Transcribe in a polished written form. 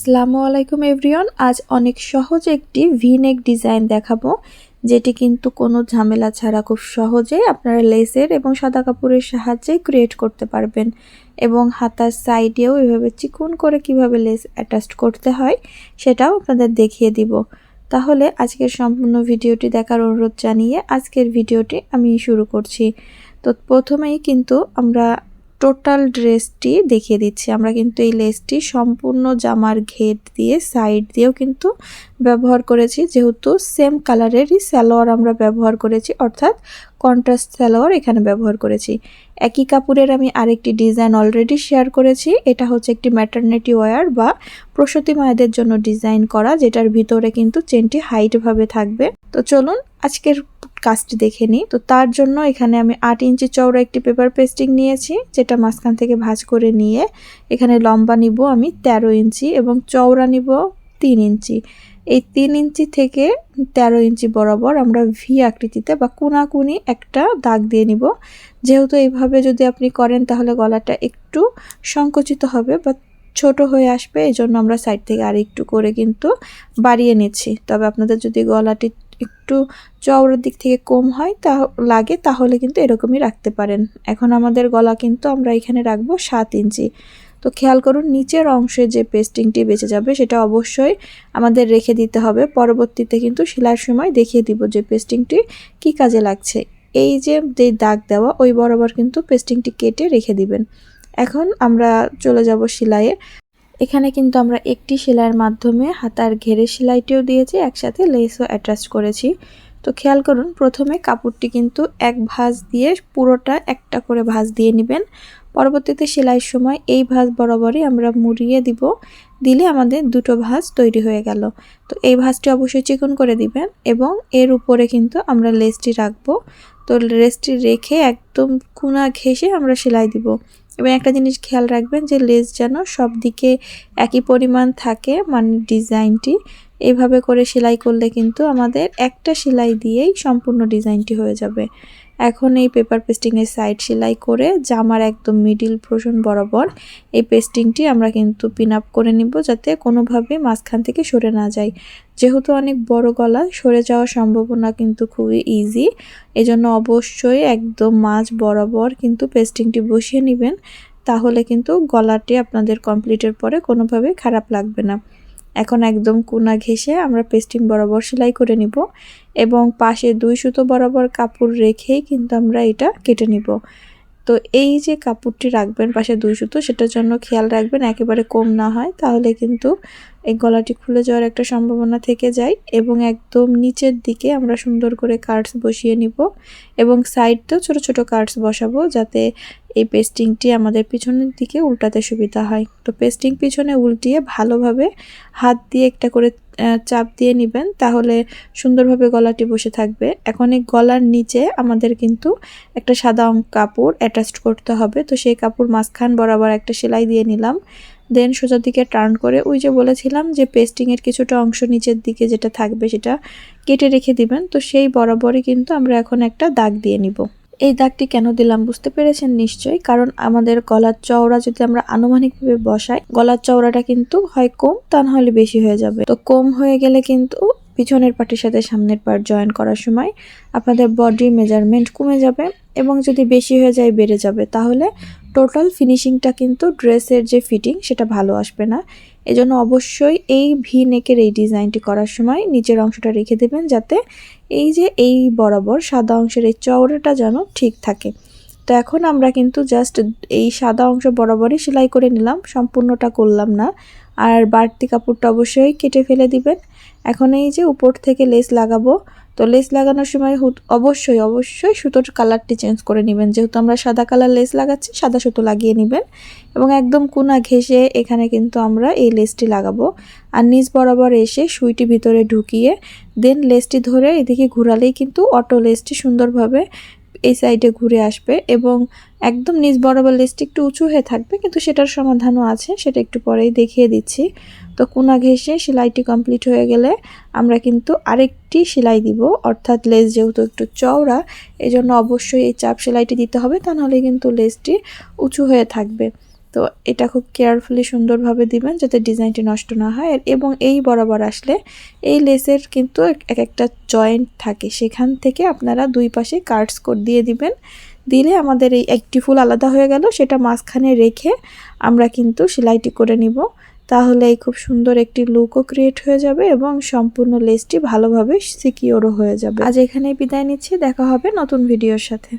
আসসালামু আলাইকুম এভরিওয়ান। আজ অনেক সহজ একটি ভি-নেক ডিজাইন দেখাবো, যেটি কিন্তু কোনো ঝামেলা ছাড়া খুব সহজেই আপনারা লেসের এবং সাদা কাপড়ের সাহায্যে ক্রিয়েট করতে পারবেন এবং হাতার সাইডেও এভাবে চিকন করে কিভাবে লেস অ্যাটাচ করতে হয় সেটাও আপনাদের দেখিয়ে দিব। তাহলে আজকের সম্পূর্ণ ভিডিওটি দেখার অনুরোধ জানিয়ে আজকের ভিডিওটি আমি শুরু করছি। তো প্রথমেই কিন্তু আমরা টোটাল ড্রেসটি দেখিয়ে দিচ্ছি। আমরা কিন্তু এই লেসটি সম্পূর্ণ জামার ঘের দিয়ে সাইড দিয়েও কিন্তু ব্যবহার করেছি, যেহেতু সেম কালারেরই সালোয়ার আমরা ব্যবহার করেছি, অর্থাৎ কন্ট্রাস্ট সালোয়ার এখানে ব্যবহার করেছি। একই কাপড়ের আমি আরেকটি ডিজাইন অলরেডি শেয়ার করেছি। এটা হচ্ছে একটি ম্যাটারনিটি ওয়্যার বা প্রসূতি মায়েদের জন্য ডিজাইন করা, যেটার ভিতরে কিন্তু চেনটি হাইট ভাবে থাকবে। তো চলুন আজকের কাজটি দেখে নিই। তো তার জন্য এখানে আমি 8 ইঞ্চি চওড়া একটি পেপার পেস্টিং নিয়েছি, যেটা মাঝখান থেকে ভাঁজ করে নিয়ে এখানে লম্বা নিব আমি 13 ইঞ্চি এবং চওড়া নিব 3 ইঞ্চি। এই 3 ইঞ্চি থেকে 13 ইঞ্চি বরাবর আমরা ভি আকৃতিতে বা কোনাকুনি একটা দাগ দিয়ে নিব। যেহেতু এইভাবে যদি আপনি করেন তাহলে গলাটা একটু সংকুচিত হবে বা ছোট হয়ে আসবে, এই জন্য আমরা সাইড থেকে আর একটু করে কিন্তু বাড়িয়ে নিচ্ছি। তবে আপনাদের যদি গলাটি একটু চওড়ার দিক থেকে কম হয় লাগে তাহলে কিন্তু এরকমই রাখতে পারেন। এখন আমাদের গলা কিন্তু আমরা এখানে রাখবো 7 ইঞ্চি। তো খেয়াল করুন নিচের অংশে যে পেস্টিংটি বেঁচে যাবে সেটা অবশ্যই আমাদের রেখে দিতে হবে। পরবর্তীতে কিন্তু সেলাইয়ের সময় দেখিয়ে দিব যে পেস্টিংটি কি কাজে লাগছে। এই যে দাগ দেওয়া ওই বরাবর কিন্তু পেস্টিংটি কেটে রেখে দিবেন। এখন আমরা চলে যাব সেলাইয়ে। এখানে কিন্তু আমরা একটি সেলাইয়ের মাধ্যমে হাতার ঘেরে সেলাইটিও দিয়েছি, একসাথে লেসও অ্যাটাচ করেছি। তো খেয়াল করুন প্রথমে কাপড়টি কিন্তু এক ভাঁজ দিয়ে পুরোটা একটা করে ভাঁজ দিয়ে নেবেন। পরবর্তীতে সেলাইয়ের সময় এই ভাঁজ বরাবরই আমরা মুড়িয়ে দিলে আমাদের দুটো ভাঁজ তৈরি হয়ে গেল। তো এই ভাঁজটি অবশ্যই চিকন করে দিবেন এবং এর উপরে কিন্তু আমরা লেসটি রাখবো। তো লেসটি রেখে একদম কোনা ঘেঁষে আমরা সেলাই দিব। এবং একটা জিনিস খেয়াল রাখবেন যে লেস যেন সব দিকে একই পরিমাণ থাকে, মানে ডিজাইনটি এইভাবে করে সেলাই করলে কিন্তু আমাদের একটা সেলাই দিয়েই সম্পূর্ণ ডিজাইনটি হয়ে যাবে। এখন এই পেপার পেস্টিংয়ের সাইড সেলাই করে জামার একদম মিডিল পোরশন বরাবর এই পেস্টিংটি আমরা কিন্তু পিন আপ করে নিব, যাতে কোনোভাবে মাঝখান থেকে সরে না যায়। যেহেতু অনেক বড় গলা, সরে যাওয়ার সম্ভাবনা কিন্তু খুবই ইজি, এজন্য অবশ্যই একদম মাঝ বরাবর কিন্তু পেস্টিংটি বসিয়ে নেবেন, তাহলে কিন্তু গলাটি আপনাদের কমপ্লিটের পরে কোনোভাবে খারাপ লাগবে না। এখন একদম কোনা ঘেঁষে আমরা পেস্টিং বরাবর সেলাই করে নিব এবং পাশে 2 সুতো বরাবর কাপড় রেখেই কিন্তু আমরা এটা কেটে নিব। তো এই যে কাপড়টি রাখবেন পাশে 2 সুতো, সেটার জন্য খেয়াল রাখবেন একেবারে কম না হয়, তাহলে কিন্তু এই গলাটি খুলে যাওয়ার একটা সম্ভাবনা থেকে যায়। এবং একদম নিচের দিকে আমরা সুন্দর করে কাটস বসিয়ে নিব এবং সাইডেও ছোট ছোট কাটস বসাবো, যাতে এই পেস্টিংটি আমাদের পিছনের দিকে উল্টাতে সুবিধা হয়। তো পেস্টিং পিছনে উল্টিয়ে ভালোভাবে হাত দিয়ে একটা করে চাপ দিয়ে নেবেন, তাহলে সুন্দরভাবে গলাটি বসে থাকবে। এখন এই গলার নিচে আমাদের কিন্তু একটা সাদা কাপড় অ্যাটাচ করতে হবে। তো সেই কাপড় মাঝখান বরাবর একটা সেলাই দিয়ে নিলাম, দেন সোজা দিকে টার্ন করে ওই যে বলেছিলাম যে পেস্টিংয়ের কিছুটা অংশ নিচের দিকে যেটা থাকবে সেটা কেটে রেখে দিবেন। তো সেই বরাবরই কিন্তু আমরা এখন একটা দাগ দিয়ে নিব। এই দাগটি কেন দিলাম বুঝতে পেরেছেন নিশ্চয়ই, কারণ আমাদের গলার চওড়া যদি আমরা আনুমানিকভাবে বসাই, গলার চওড়াটা কিন্তু হয় কম তা না হলে বেশি হয়ে যাবে। তো কম হয়ে গেলে কিন্তু পিছনের পার্টির সাথে সামনের পার্ট জয়েন করার সময় আপনাদের বডি মেজারমেন্ট কমে যাবে এবং যদি বেশি হয়ে যায় বেড়ে যাবে, তাহলে টোটাল ফিনিশিংটা কিন্তু ড্রেসের যে ফিটিং সেটা ভালো আসবে না। এজন্য অবশ্যই এই ভি নেকের এই ডিজাইনটি করার সময় নিচের অংশটা রেখে দেবেন, যাতে এই বরাবর সাদা অংশের এই চওড়াটা যেন ঠিক থাকে। তো এখন আমরা কিন্তু জাস্ট এই সাদা অংশ বরাবরই সেলাই করে নিলাম, সম্পূর্ণটা করলাম না। আর বাড়তি কাপড়টা অবশ্যই কেটে ফেলে দিবেন। এখন এই যে উপর থেকে লেস লাগাবো, তো লেস লাগানোর সময় অবশ্যই সুতোর কালারটি চেঞ্জ করে নেবেন। যেহেতু আমরা সাদা কালার লেস লাগাচ্ছি, সাদা সুতো লাগিয়ে নেবেন এবং একদম কোনা ঘেঁষে এখানে কিন্তু আমরা এই লেসটি লাগাবো। আর নিচ বরাবর এসে সুইটি ভিতরে ঢুকিয়ে দেন লেসটি ধরে এদিকে ঘোরালেই কিন্তু অটো লেসটি সুন্দরভাবে এই সাইডে ঘুরে আসবে এবং একদম নিচ বরাবর লেসটি একটু উঁচু হয়ে থাকবে, কিন্তু সেটার সমাধানও আছে, সেটা একটু পরেই দেখিয়ে দিচ্ছি। তো কোনা ঘেঁষে সেলাইটি কমপ্লিট হয়ে গেলে আমরা কিন্তু আরেকটি সেলাই দিব, অর্থাৎ লেস যেহেতু একটু চওড়া এজন্য অবশ্যই এই চাপ সেলাইটি দিতে হবে, তা নাহলে কিন্তু লেসটি উঁচু হয়ে থাকবে। তো এটা খুব কেয়ারফুলি সুন্দরভাবে দিবেন যাতে ডিজাইনটি নষ্ট না হয়। এবং এই বরাবর আসলে এই লেসের কিন্তু এক একটা জয়েন্ট থাকে, সেখান থেকে আপনারা দুই পাশে কাটস করে দিয়ে দিবেন। দিলে আমাদের এই একটি ফুল আলাদা হয়ে গেল, সেটা মাঝখানে রেখে আমরা কিন্তু সেলাইটি করে নিব। তাহলে এই খুব সুন্দর একটি লুকও ক্রিয়েট হয়ে যাবে এবং সম্পূর্ণ লেসটি ভালোভাবে সিকিউরও হয়ে যাবে। আজ এখানেই বিদায় নিচ্ছি, দেখা হবে নতুন ভিডিওর সাথে।